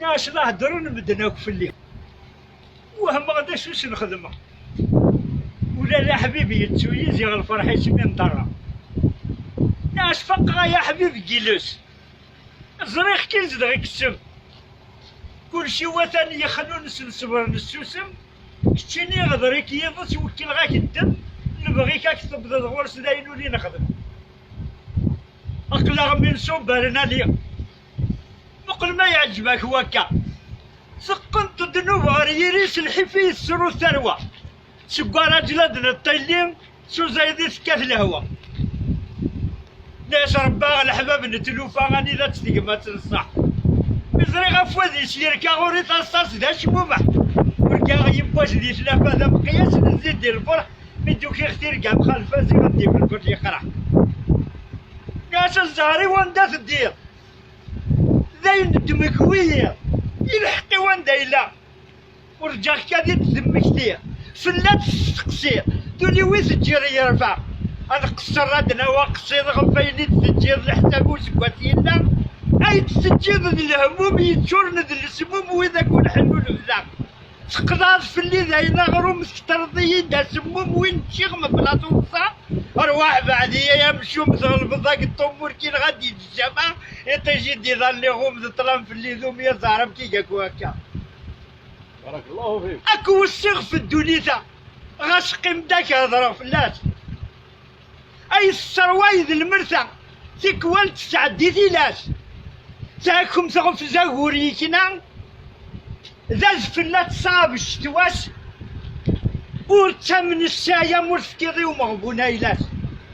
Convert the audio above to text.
ناس نهضروا نبدنا في الليل وهم غدا شوش نخدمه ولا لا حبيبي يتسويز يا الفرح يسمين طرا ناس فقا يا حبيبي جلوس زريخ كنز دغيك السم كلشي وثني يخلون نصبر نسوسم كتشيني غدريك يضس وكل غاك الدم نبغيك تبدا الغرس داينو لي نخدم اقلع من صوب لنا لي مقل ما يعجبك وكا سقنت الذنوب غيريس الحفيز سرو الثروة سكارة جلدنا الطيلين سو زايدي سكات الهوا ناس ربا الحباب نتلوفا غاني لا تستقمات الصح مزري غفوذ يسير كاغوري تصاص دا شمومح وركا يبواش دي ثلاثة هذا مقياس نزيد ديال الفرح من دوك يختير كاع مخالفة زي غدي في الكل يقرا ناس الزهري واندا تدير زين الدمكوية يلحقي واندا إلا ورجاك كادي تذم كثير فلات تستقصير دوني وين تجير يرفع انا قصر ردنا وقصير غفيني تسجير الحساب وسكواتينا اي تسجير الهموم يتشور ذي السموم واذا كون حلول بزاف تقدر في اللي داينا غروم مسترضيين دا سموم وين تشيغ بلاطو صح ارواح بعديه يمشوا مثل البضاق الطمور كي غادي الجماعه يتجي دي ظل غوم ظلام في اللي ذوم يا زهرم كي جاكو هكا بارك الله فيك اكو السغ في الدنيا غاشقي مداك هضره فلات اي السروايد المرثى تكوال تسعدي ثلاث تاكم تغف زاغوري كنا زاز فلات صاب الشتواس ورتا من السايا مرثكيضي ومغبونا إلاس